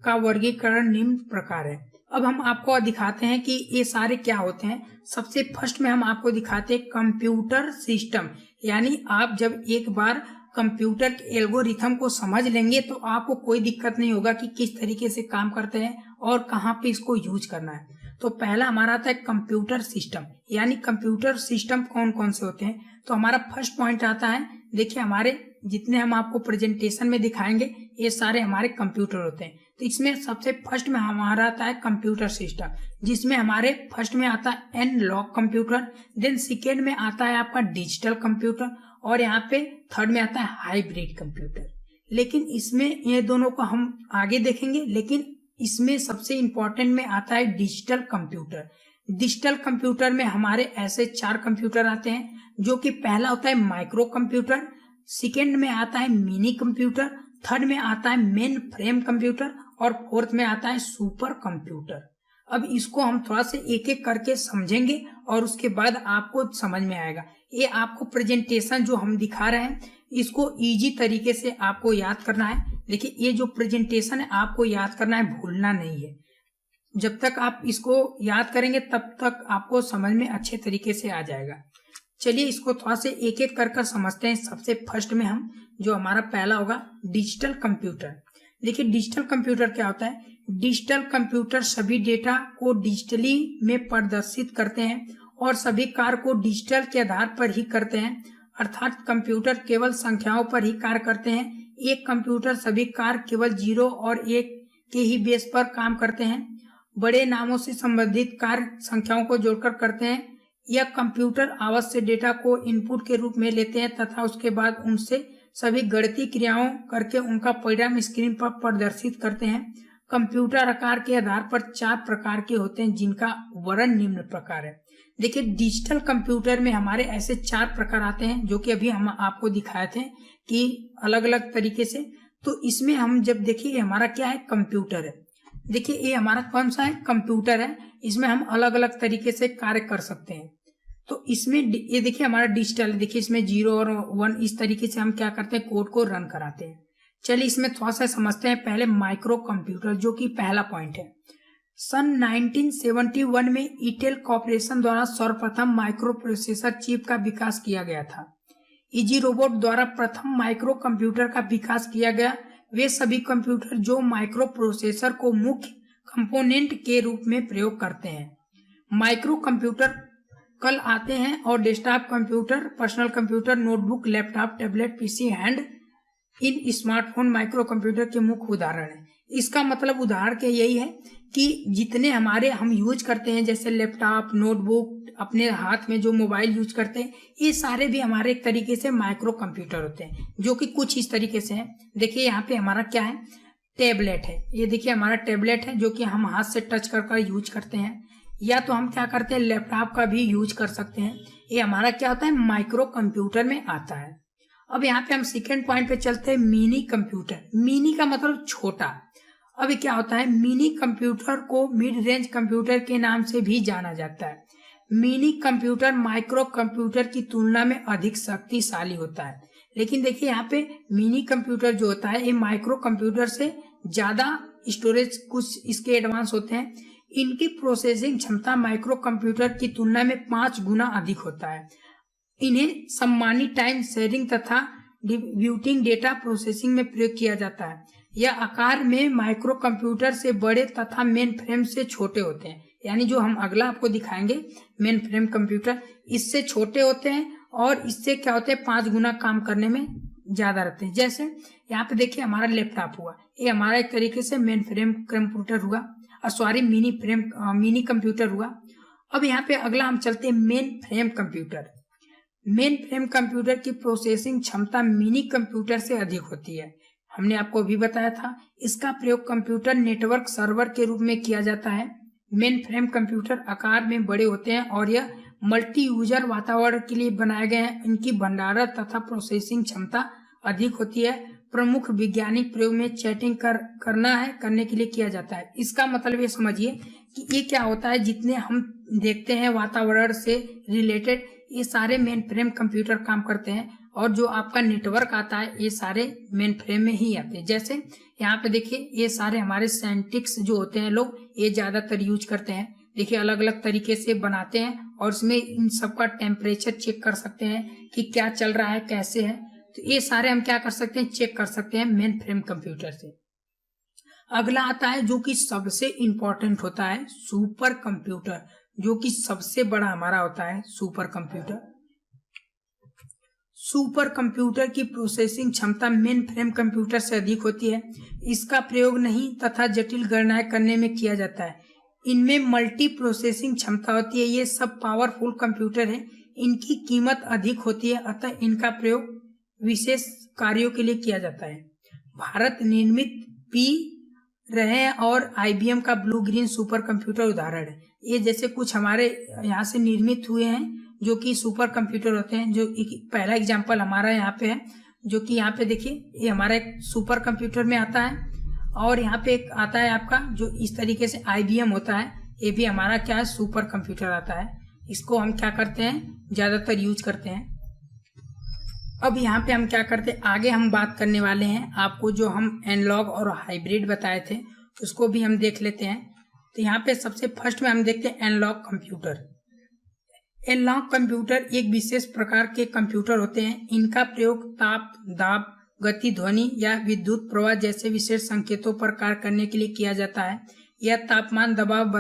का वर्गीकरण निम्न प्रकार है। अब हम आपको दिखाते हैं कि ये सारे क्या होते हैं। सबसे फर्स्ट में हम आपको दिखाते हैं कंप्यूटर सिस्टम, यानी आप जब एक बार कंप्यूटर के एल्गोरिथम को समझ लेंगे तो आपको कोई दिक्कत नहीं होगा कि किस तरीके से काम करते हैं और कहाँ पे इसको यूज करना है। तो पहला हमारा आता है कंप्यूटर सिस्टम, यानी कंप्यूटर सिस्टम कौन कौन से होते हैं। तो हमारा फर्स्ट पॉइंट आता है, देखिए हमारे जितने हम आपको प्रेजेंटेशन में दिखाएंगे ये सारे हमारे कंप्यूटर होते हैं। तो इसमें सबसे फर्स्ट में हमारा आता है कंप्यूटर सिस्टम, जिसमें हमारे फर्स्ट में आता है एनालॉग कंप्यूटर, देन सेकेंड में आता है आपका डिजिटल कंप्यूटर, और यहाँ पे थर्ड में आता है हाइब्रिड कंप्यूटर। लेकिन इसमें ये दोनों को हम आगे देखेंगे, लेकिन इसमें सबसे इम्पोर्टेंट में आता है डिजिटल कंप्यूटर। डिजिटल कंप्यूटर में हमारे ऐसे 4 कंप्यूटर आते हैं, जो कि पहला होता है माइक्रो कंप्यूटर, सेकेंड में आता है मिनी कंप्यूटर, थर्ड में आता है मेन फ्रेम कंप्यूटर और फोर्थ में आता है सुपर कंप्यूटर। अब इसको हम थोड़ा से एक एक करके समझेंगे और उसके बाद आपको समझ में आएगा। ये आपको प्रेजेंटेशन जो हम दिखा रहे हैं इसको इजी तरीके से आपको याद करना है। देखिए, ये जो प्रेजेंटेशन है आपको याद करना है, भूलना नहीं है। जब तक आप इसको याद करेंगे तब तक आपको समझ में अच्छे तरीके से आ जाएगा। चलिए इसको थोड़ा से एक एक कर समझते हैं। सबसे फर्स्ट में हम जो हमारा पहला होगा डिजिटल कंप्यूटर। देखिए, डिजिटल कंप्यूटर क्या होता है। डिजिटल कंप्यूटर सभी डेटा को डिजिटली में प्रदर्शित करते हैं और सभी कार्य को डिजिटल के आधार पर ही करते हैं, अर्थात कंप्यूटर केवल संख्याओं पर ही कार्य करते हैं। एक कंप्यूटर सभी कार्य केवल 0 और 1 के ही बेस पर काम करते हैं। बड़े नामों से संबंधित कार्य संख्याओं को जोड़कर करते हैं। यह कंप्यूटर आवश्यक डेटा को इनपुट के रूप में लेते हैं तथा उसके बाद उनसे सभी गणितीय क्रियाओं करके उनका परिणाम स्क्रीन पर प्रदर्शित करते हैं। कंप्यूटर आकार के आधार पर 4 प्रकार के होते हैं, जिनका वर्णन निम्न प्रकार है। देखिए, डिजिटल कंप्यूटर में हमारे ऐसे 4 प्रकार आते हैं, जो कि अभी हम आपको दिखाए थे कि अलग अलग तरीके से। तो इसमें हम जब देखिए हमारा क्या है, कंप्यूटर है। देखिए, ये हमारा कौन सा है, कंप्यूटर है। इसमें हम अलग अलग तरीके से कार्य कर सकते हैं। तो इसमें ये देखिए हमारा डिजिटल, देखिए इसमें 0 और 1 इस तरीके से हम क्या करते हैं, कोड को रन कराते हैं। चलिए इसमें थोड़ा सा समझते हैं। पहले माइक्रो कंप्यूटर, जो कि पहला पॉइंट है। सन 1971 में इंटेल कॉर्पोरेशन द्वारा सर्वप्रथम माइक्रो प्रोसेसर चिप का विकास किया गया था। इजी रोबोट द्वारा प्रथम माइक्रो कंप्यूटर का विकास किया गया। वे सभी कंप्यूटर जो माइक्रो प्रोसेसर को मुख्य कंपोनेंट के रूप में प्रयोग करते हैं। माइक्रो कंप्यूटर कल आते हैं और desktop computer, personal computer, notebook, laptop, tablet, PC, hand in smartphone micro computer के मुख्य उदाहरण है। इसका मतलब उदाहरण के यही है कि जितने हमारे हम यूज करते हैं, जैसे लैपटॉप, नोटबुक, अपने हाथ में जो मोबाइल यूज करते हैं, ये सारे भी हमारे एक तरीके से माइक्रो कंप्यूटर होते हैं, जो कि कुछ इस तरीके से हैं। देखिए यहाँ पे हमारा क्या है, टेबलेट है। ये देखिए हमारा टेबलेट है, जो कि हम हाथ से टच कर यूज करते हैं, या तो हम क्या करते हैं लैपटॉप का भी यूज कर सकते हैं। ये हमारा क्या होता है, माइक्रो कंप्यूटर में आता है। अब यहाँ पे हम सेकेंड पॉइंट पे चलते हैं, मिनी कंप्यूटर। मिनी का मतलब छोटा। अब क्या होता है, मिनी कंप्यूटर को मिड रेंज कंप्यूटर के नाम से भी जाना जाता है। मिनी कंप्यूटर माइक्रो कंप्यूटर की तुलना में अधिक शक्तिशाली होता है। लेकिन देखिए यहाँ पे मिनी कंप्यूटर जो होता है ये माइक्रो कंप्यूटर से ज्यादा स्टोरेज कुछ इसके एडवांस होते हैं। इनकी प्रोसेसिंग क्षमता माइक्रो कंप्यूटर की तुलना में 5 गुना अधिक होता है। इन्हें सम्मानित टाइम शेयरिंग तथा डिस्ट्रीब्यूटिंग डेटा प्रोसेसिंग में प्रयोग किया जाता है। यह आकार में माइक्रो कंप्यूटर से बड़े तथा मेन फ्रेम से छोटे होते हैं। यानी जो हम अगला आपको दिखाएंगे मेन फ्रेम कंप्यूटर, इससे छोटे होते हैं और इससे क्या होते हैं 5 गुना काम करने में ज्यादा रहते हैं। जैसे यहाँ पे देखिए हमारा लैपटॉप हुआ, ये हमारा एक तरीके से मेन फ्रेम कंप्यूटर हुआ, सॉरी मिनी कंप्यूटर हुआ। अब यहाँ पे अगला हम चलते हैं main frame computer. Main frame computer की प्रोसेसिंग क्षमता मिनी कंप्यूटर से अधिक होती है। हमने आपको अभी बताया था, इसका प्रयोग कंप्यूटर नेटवर्क सर्वर के रूप में किया जाता है। मेन फ्रेम कंप्यूटर आकार में बड़े होते हैं और यह मल्टी यूजर वातावरण के लिए बनाए गए हैं। इनकी भंडारण तथा प्रोसेसिंग क्षमता अधिक होती है। प्रमुख वैज्ञानिक प्रयोग में चैटिंग करने के लिए किया जाता है। इसका मतलब ये समझिए कि ये क्या होता है, जितने हम देखते हैं वातावरण से रिलेटेड, ये सारे मेन फ्रेम कंप्यूटर काम करते हैं। और जो आपका नेटवर्क आता है ये सारे मेन फ्रेम में ही आते हैं। जैसे यहाँ पे देखिए, ये सारे हमारे साइंटिस्ट जो होते हैं लोग, ये ज्यादातर यूज करते हैं। देखिए अलग अलग तरीके से बनाते हैं और इसमें इन सबका टेम्परेचर चेक कर सकते हैं कि क्या चल रहा है, कैसे है। तो ये सारे हम क्या कर सकते हैं, चेक कर सकते हैं मेन फ्रेम कंप्यूटर से। अगला आता है जो कि सबसे इंपॉर्टेंट होता है, सुपर कंप्यूटर, जो कि सबसे बड़ा हमारा होता है सुपर कंप्यूटर। सुपर कंप्यूटर की प्रोसेसिंग क्षमता मेन फ्रेम कंप्यूटर से अधिक होती है। इसका प्रयोग नहीं तथा जटिल गणनाएं करने में किया जाता है। इनमें मल्टी प्रोसेसिंग क्षमता होती है। ये सब पावरफुल कंप्यूटर है। इनकी कीमत अधिक होती है, अतः इनका प्रयोग विशेष कार्यों के लिए किया जाता है। भारत निर्मित पी रहे हैं और IBM का ब्लू ग्रीन सुपर कंप्यूटर उदाहरण है। ये जैसे कुछ हमारे यहाँ से निर्मित हुए हैं जो कि सुपर कंप्यूटर होते हैं। जो पहला एग्जांपल हमारा यहाँ पे है, जो कि यहाँ पे देखिए, ये हमारा एक सुपर कंप्यूटर में आता है। और यहाँ पे एक आता है आपका जो इस तरीके से IBM होता है, ये भी हमारा क्या है, सुपर कंप्यूटर आता है। इसको हम क्या करते हैं, ज्यादातर यूज करते हैं। अब यहाँ पे हम क्या करते हैं, आगे हम बात करने वाले हैं। आपको जो हम एनालॉग और हाइब्रिड बताए थे उसको भी हम देख लेते हैं। तो यहाँ पे सबसे फर्स्ट में हम देखते हैं एनालॉग कंप्यूटर। एनालॉग कंप्यूटर एक विशेष प्रकार के कंप्यूटर होते हैं। इनका प्रयोग ताप, दाब, गति, ध्वनि या विद्युत प्रवाह जैसे विशेष संकेतों पर कार्य करने के लिए किया जाता है। यह तापमान, दबाव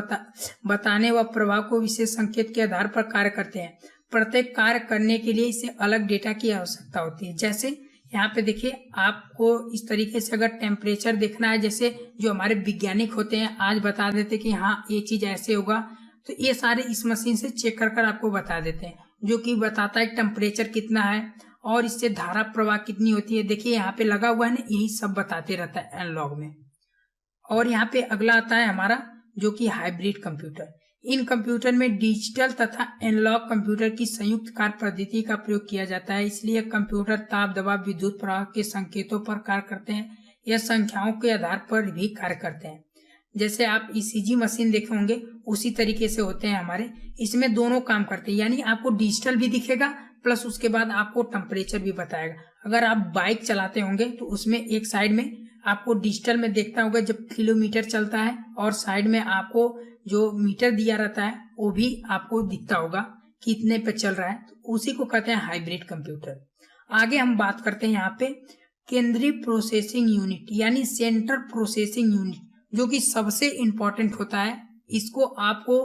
बताने व प्रवाह को विशेष संकेत के आधार पर कार्य करते हैं। प्रत्येक कार्य करने के लिए इसे अलग डेटा की आवश्यकता होती है। जैसे यहाँ पे देखिए, आपको इस तरीके से अगर टेम्परेचर देखना है, जैसे जो हमारे वैज्ञानिक होते हैं आज बता देते कि हाँ ये चीज ऐसे होगा, तो ये सारे इस मशीन से चेक कर आपको बता देते हैं, जो कि बताता है टेम्परेचर कितना है और इससे धारा प्रवाह कितनी होती है। देखिए यहाँ पे लगा हुआ है ना, यही सब बताते रहता है एनालॉग में। और यहाँ पे अगला आता है हमारा जो कि हाइब्रिड कंप्यूटर। इन कंप्यूटर में डिजिटल तथा एनालॉग कंप्यूटर की संयुक्त कार्य पद्धति का प्रयोग किया जाता है। इसलिए कंप्यूटर ताप, दबाव, विद्युत प्रवाह के संकेतों पर कार्य करते हैं। यह संख्याओं के आधार पर भी कार्य करते हैं। जैसे आप ECG मशीन देखे होंगे, उसी तरीके से होते हैं हमारे। इसमें दोनों काम करते हैं, यानी आपको डिजिटल भी दिखेगा प्लस उसके बाद आपको टेम्परेचर भी बताएगा। अगर आप बाइक चलाते होंगे तो उसमें एक साइड में आपको डिजिटल में देखता होगा जब किलोमीटर चलता है, और साइड में आपको जो मीटर दिया रहता है वो भी आपको दिखता होगा कि इतने पे चल रहा है। तो उसी को कहते हैं हाइब्रिड कंप्यूटर। आगे हम बात करते हैं यहाँ पे केंद्रीय प्रोसेसिंग यूनिट, यानी सेंट्रल प्रोसेसिंग यूनिट, जो कि सबसे इम्पोर्टेंट होता है। इसको आपको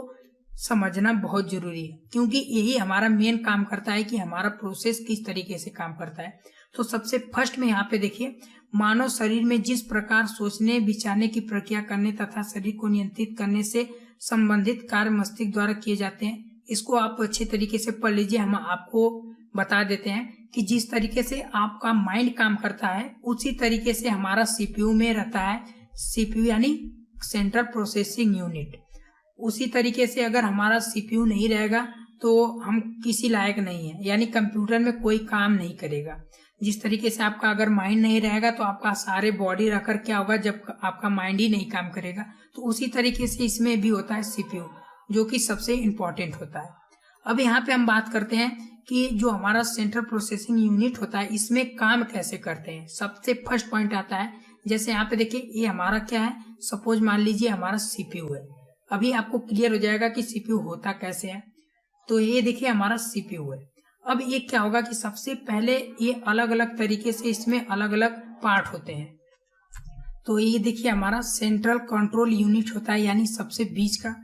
समझना बहुत जरूरी है, क्योंकि यही हमारा मेन काम करता है कि हमारा प्रोसेस किस तरीके से काम करता है। तो सबसे फर्स्ट में यहाँ पे देखिए, मानव शरीर में जिस प्रकार सोचने, विचारने की प्रक्रिया करने तथा शरीर को नियंत्रित करने से संबंधित कार्य मस्तिष्क द्वारा किए जाते हैं, इसको आप अच्छे तरीके से पढ़ लीजिए। हम आपको बता देते हैं कि जिस तरीके से आपका माइंड काम करता है उसी तरीके से हमारा CPU में रहता है। CPU यानी सेंट्रल प्रोसेसिंग यूनिट। उसी तरीके से अगर हमारा CPU नहीं रहेगा तो हम किसी लायक नहीं है, यानी कंप्यूटर में कोई काम नहीं करेगा। जिस तरीके से आपका अगर माइंड नहीं रहेगा तो आपका सारे बॉडी रखकर क्या होगा, जब आपका माइंड ही नहीं काम करेगा। तो उसी तरीके से इसमें भी होता है CPU, जो कि सबसे इम्पोर्टेंट होता है। अब यहाँ पे हम बात करते हैं कि जो हमारा सेंट्रल प्रोसेसिंग यूनिट होता है इसमें काम कैसे करते हैं। सबसे फर्स्ट पॉइंट आता है, जैसे यहाँ पे देखिए, ये हमारा क्या है, सपोज मान लीजिए हमारा CPU है। अभी आपको क्लियर हो जाएगा कि CPU होता कैसे है। तो ये देखिए हमारा CPU है। अब ये क्या होगा कि सबसे पहले ये अलग अलग तरीके से इसमें अलग अलग पार्ट होते हैं। तो ये देखिए हमारा सेंट्रल कंट्रोल यूनिट होता है, यानी सबसे बीच का,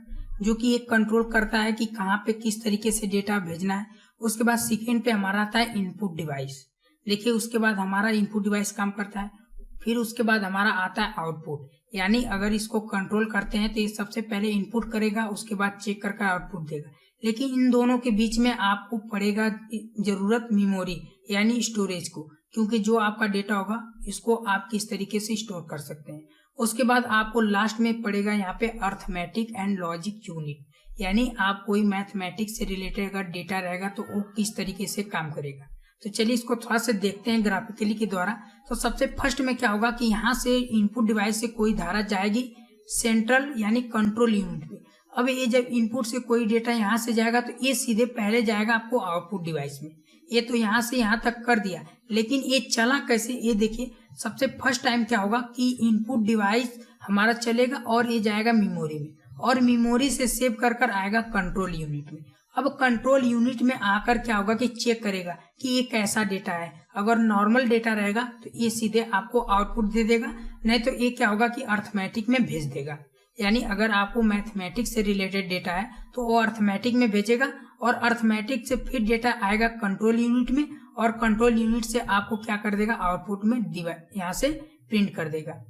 जो कि ये कंट्रोल करता है कि कहाँ पे किस तरीके से डेटा भेजना है। उसके बाद सेकेंड पे हमारा आता है इनपुट डिवाइस। देखिए उसके बाद हमारा इनपुट डिवाइस काम करता है। फिर उसके बाद हमारा आता है आउटपुट, यानी अगर इसको कंट्रोल करते हैं तो ये सबसे पहले इनपुट करेगा, उसके बाद चेक करके आउटपुट देगा। लेकिन इन दोनों के बीच में आपको पड़ेगा जरूरत मेमोरी यानी स्टोरेज को, क्योंकि जो आपका डेटा होगा इसको आप किस तरीके से स्टोर कर सकते हैं। उसके बाद आपको लास्ट में पड़ेगा यहाँ पे अर्थमेटिक एंड लॉजिक यूनिट, यानी आप कोई मैथमेटिक्स से रिलेटेड अगर डेटा रहेगा तो वो किस तरीके से काम करेगा। तो चलिए इसको थोड़ा सा देखते हैं ग्राफिकली के द्वारा। तो सबसे फर्स्ट में क्या होगा कि यहाँ से इनपुट डिवाइस से कोई धारा जाएगी सेंट्रल यानी कंट्रोल यूनिट पे। अब ये जब इनपुट से कोई डेटा यहाँ से जाएगा तो ये सीधे पहले जाएगा आपको आउटपुट डिवाइस में। ये तो यहाँ से यहाँ तक कर दिया, लेकिन ये चला कैसे, ये देखिए। सबसे फर्स्ट टाइम क्या होगा कि इनपुट डिवाइस हमारा चलेगा और ये जाएगा मेमोरी में, और मेमोरी से सेव कर कर आएगा कंट्रोल यूनिट में। अब कंट्रोल यूनिट में आकर क्या होगा कि चेक करेगा कि ये कैसा डेटा है। अगर नॉर्मल डेटा रहेगा तो ये सीधे आपको आउटपुट दे देगा, नहीं तो ये क्या होगा कि अर्थमेटिक में भेज देगा। यानी अगर आपको मैथमेटिक्स से रिलेटेड डेटा है तो वो अर्थमेटिक में भेजेगा, और अर्थमेटिक से फिर डेटा आएगा कंट्रोल यूनिट में, और कंट्रोल यूनिट से आपको क्या कर देगा आउटपुट में यहाँ से प्रिंट कर देगा।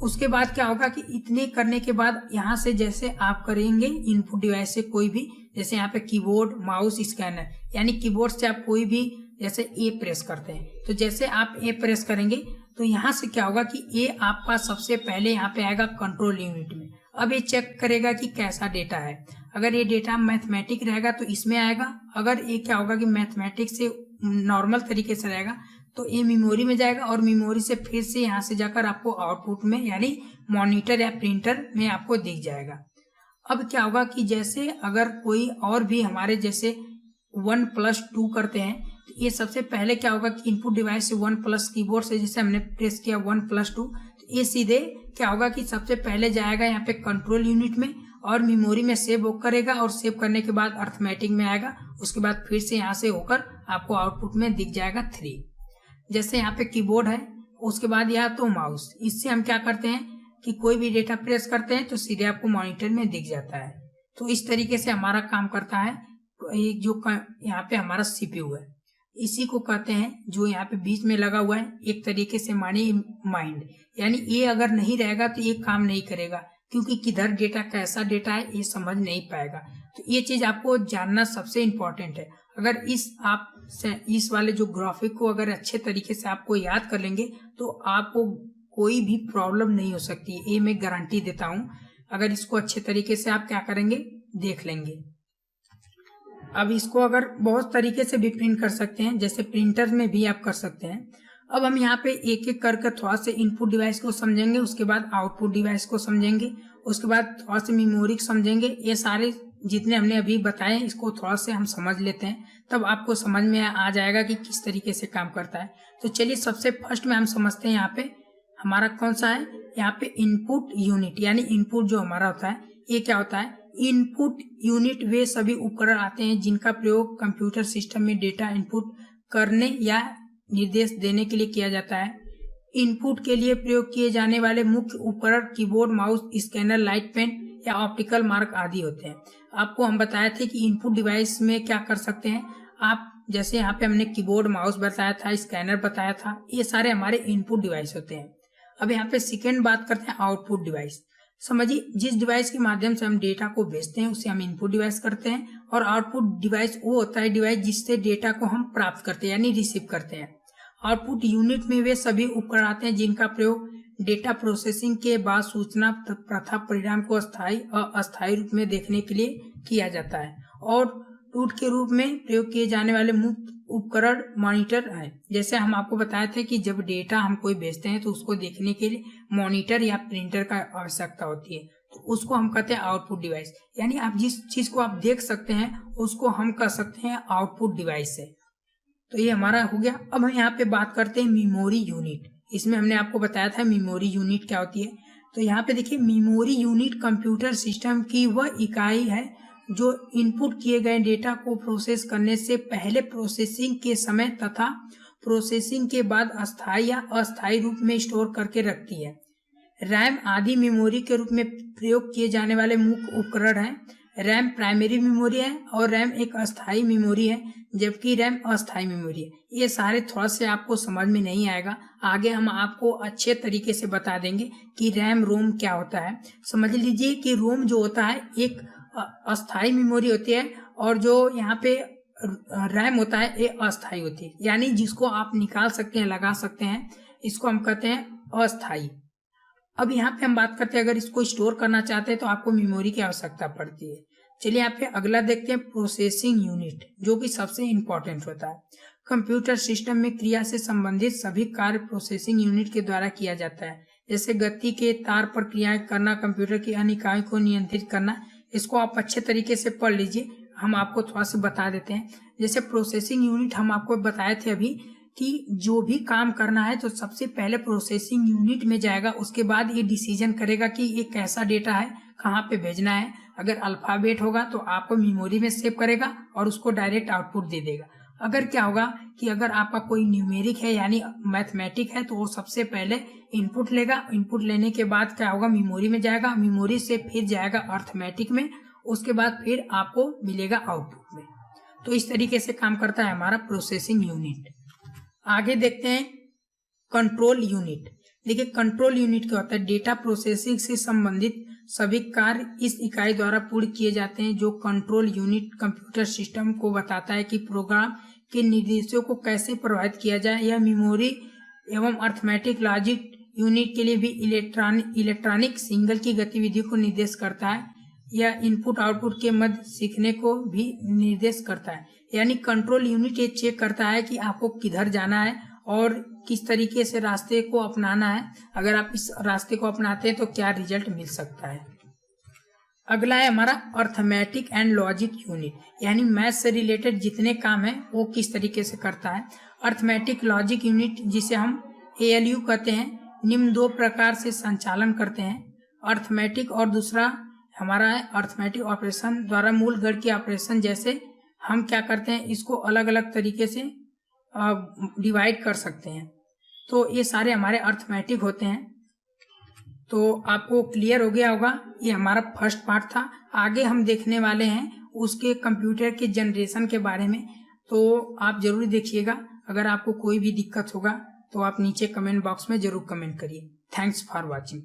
उसके बाद क्या होगा कि इतने करने के बाद यहाँ से जैसे आप करेंगे इनपुट डिवाइस से कोई भी, जैसे यहाँ पे कीबोर्ड, माउस, स्कैनर, यानी कीबोर्ड से आप कोई भी जैसे ए प्रेस करते हैं, तो जैसे आप ए प्रेस करेंगे तो यहाँ से क्या होगा कि ये आपका सबसे पहले यहाँ पे आएगा कंट्रोल यूनिट में। अब ये चेक करेगा कि कैसा डेटा है। अगर ये डेटा मैथमेटिक रहेगा तो इसमें आएगा, अगर ये क्या होगा कि मैथमेटिक्स से नॉर्मल तरीके से रहेगा तो ये मेमोरी में जाएगा, और मेमोरी से फिर से यहाँ से जाकर आपको आउटपुट में यानी मॉनिटर या प्रिंटर में आपको दिख जाएगा। अब क्या होगा कि जैसे अगर कोई और भी हमारे जैसे 1+2 करते हैं तो ये सबसे पहले क्या होगा कि इनपुट डिवाइस से 1+ कीबोर्ड से जैसे हमने प्रेस किया 1+2, तो ये सीधे क्या होगा कि सबसे पहले जाएगा यहाँ पे कंट्रोल यूनिट में, और मेमोरी में सेव करेगा, और सेव करने के बाद अर्थमेटिक में आएगा। उसके बाद फिर से यहाँ से होकर आपको आउटपुट में दिख जाएगा 3। जैसे यहाँ पे कीबोर्ड है, उसके बाद या तो माउस, इससे हम क्या करते हैं कि कोई भी डेटा प्रेस करते हैं तो सीधे आपको मॉनिटर में दिख जाता है। तो इस तरीके से हमारा काम करता है। ये जो यहाँ पे हमारा सीपीयू है, इसी को कहते हैं, जो यहाँ पे बीच में लगा हुआ है, एक तरीके से मानिए माइंड। यानी ये अगर नहीं रहेगा तो ये काम नहीं करेगा, क्योंकि किधर डेटा कैसा डेटा है ये समझ नहीं पाएगा। तो ये चीज आपको जानना सबसे इम्पोर्टेंट है। अगर इस वाले जो ग्राफिक को अगर अच्छे तरीके से आपको याद कर लेंगे तो आपको कोई भी प्रॉब्लम नहीं हो सकती, ये मैं गारंटी देता हूँ। अगर इसको अच्छे तरीके से आप क्या करेंगे देख लेंगे। अब इसको अगर बहुत तरीके से भी प्रिंट कर सकते हैं, जैसे प्रिंटर में भी आप कर सकते हैं। अब हम यहाँ पे एक एक करके थोड़ा से इनपुट डिवाइस को समझेंगे, उसके बाद आउटपुट डिवाइस को समझेंगे, उसके बाद थोड़ा से मेमोरी समझेंगे। ये सारे जितने हमने अभी बताए इसको थोड़ा से हम समझ लेते हैं, तब आपको समझ में आ जाएगा कि किस तरीके से काम करता है। तो चलिए सबसे फर्स्ट में हम समझते हैं यहाँ पे हमारा कौन सा है। यहाँ पे इनपुट यूनिट, यानी इनपुट जो हमारा होता है, ये क्या होता है। इनपुट यूनिट वे सभी उपकरण आते हैं जिनका प्रयोग कंप्यूटर सिस्टम में डेटा इनपुट करने या निर्देश देने के लिए किया जाता है। इनपुट के लिए प्रयोग किए जाने वाले मुख्य उपकरण keyboard, mouse, scanner, light pen या ऑप्टिकल मार्क आदि होते हैं। आपको हम बताए थे कि इनपुट डिवाइस में क्या कर सकते हैं आप, जैसे यहाँ पे हमने कीबोर्ड, माउस बताया था, स्कैनर बताया था, ये सारे हमारे इनपुट डिवाइस होते हैं। अब यहाँ पे सेकेंड बात करते हैं आउटपुट डिवाइस। समझिए, जिस डिवाइस के माध्यम से हम डेटा को भेजते हैं उसे हम इनपुट डिवाइस करते हैं, और आउटपुट डिवाइस वो होता है डिवाइस जिससे डेटा को हम प्राप्त करते हैं यानी रिसीव करते हैं। आउटपुट यूनिट में वे सभी उपकरण आते हैं जिनका प्रयोग डेटा प्रोसेसिंग के बाद सूचना तथा परिणाम को स्थायी और अस्थायी रूप में देखने के लिए किया जाता है। और टूट के रूप में प्रयोग किए जाने वाले मुख्य उपकरण मॉनिटर है। जैसे हम आपको बताए थे कि जब डेटा हम कोई भेजते हैं तो उसको देखने के लिए मॉनिटर या प्रिंटर का आवश्यकता होती है, तो उसको हम कहते हैं आउटपुट डिवाइस। यानी आप जिस चीज को आप देख सकते हैं उसको हम कह सकते हैं आउटपुट डिवाइस है। तो ये हमारा हो गया। अब हम यहाँ पे बात करते हैं मेमोरी यूनिट। इसमें हमने आपको बताया था मेमोरी यूनिट क्या होती है। तो यहाँ पे देखिए, मेमोरी यूनिट कंप्यूटर सिस्टम की वह इकाई है जो इनपुट किए गए डेटा को प्रोसेस करने से पहले, प्रोसेसिंग के समय तथा प्रोसेसिंग के बाद अस्थायी या अस्थायी रूप में स्टोर करके रखती है। रैम आदि मेमोरी के रूप में प्रयोग किए जाने वाले मुख्य उपकरण हैं। रैम प्राइमरी मेमोरी है और रैम एक अस्थायी मेमोरी है, जबकि रैम अस्थायी मेमोरी है। ये सारे थोड़ा से आपको समझ में नहीं आएगा, आगे हम आपको अच्छे तरीके से बता देंगे कि रैम रोम क्या होता है। समझ लीजिए कि रोम जो होता है एक अस्थायी मेमोरी होती है, और जो यहाँ पे रैम होता है ये अस्थायी होती है, यानी जिसको आप निकाल सकते हैं, लगा सकते हैं, इसको हम कहते हैं अस्थायी। अब यहाँ पे हम बात करते हैं, अगर इसको स्टोर करना चाहते हैं तो आपको मेमोरी की आवश्यकता पड़ती है। चलिए यहाँ पे अगला देखते हैं, प्रोसेसिंग यूनिट, जो कि सबसे इंपॉर्टेंट होता है। कंप्यूटर सिस्टम में क्रिया से संबंधित सभी कार्य प्रोसेसिंग यूनिट के द्वारा किया जाता है, जैसे गति के तार पर क्रियाएं करना, कंप्यूटर की अन्य इकाइयों को नियंत्रित करना। इसको आप अच्छे तरीके से पढ़ लीजिए, हम आपको थोड़ा सा बता देते हैं। जैसे प्रोसेसिंग यूनिट हम आपको बताए थे अभी कि जो भी काम करना है तो सबसे पहले प्रोसेसिंग यूनिट में जाएगा, उसके बाद ये डिसीजन करेगा कि ये कैसा डेटा है, कहाँ पे भेजना है। अगर अल्फाबेट होगा तो आपको मेमोरी में सेव करेगा और उसको डायरेक्ट आउटपुट दे देगा। अगर क्या होगा कि अगर आपका कोई न्यूमेरिक है यानी मैथमेटिक है तो वो सबसे पहले इनपुट लेगा, इनपुट लेने के बाद क्या होगा, मेमोरी में जाएगा, मेमोरी से फिर जाएगा अर्थमेटिक में, उसके बाद फिर आपको मिलेगा आउटपुट में। तो इस तरीके से काम करता है हमारा प्रोसेसिंग यूनिट। आगे देखते हैं कंट्रोल यूनिट। देखिए कंट्रोल यूनिट क्या होता है, डेटा प्रोसेसिंग से संबंधित सभी कार्य इस इकाई द्वारा पूर्ण किए जाते हैं। जो कंट्रोल यूनिट कंप्यूटर सिस्टम को बताता है कि प्रोग्राम के निर्देशों को कैसे प्रभावित किया जाए। यह मेमोरी एवं अर्थमेटिक लॉजिक यूनिट के लिए भी इलेक्ट्रॉनिक सिग्नल की गतिविधि को निर्देश करता है। यह इनपुट आउटपुट के मध्य सीखने को भी निर्देश करता है। यानी कंट्रोल यूनिट ये चेक करता है कि आपको किधर जाना है और किस तरीके से रास्ते को अपनाना है। अगर आप इस रास्ते को अपनाते हैं तो क्या रिजल्ट मिल सकता है। अगला है हमारा अर्थमेटिक एंड लॉजिक यूनिट, यानी मैथ से रिलेटेड जितने काम है वो किस तरीके से करता है। अर्थमेटिक लॉजिक यूनिट, जिसे हम ALU कहते हैं, निम्न दो प्रकार से संचालन करते हैं। अर्थमेटिक और दूसरा हमारा है अर्थमेटिक ऑपरेशन द्वारा मूल गण के ऑपरेशन। जैसे हम क्या करते हैं, इसको अलग अलग तरीके से डिवाइड कर सकते हैं। तो ये सारे हमारे अर्थमेटिक होते हैं। तो आपको क्लियर हो गया होगा, ये हमारा फर्स्ट पार्ट था। आगे हम देखने वाले हैं उसके कंप्यूटर के जनरेशन के बारे में, तो आप जरूर देखिएगा। अगर आपको कोई भी दिक्कत होगा तो आप नीचे कमेंट बॉक्स में जरूर कमेंट करिए। Thanks for watching.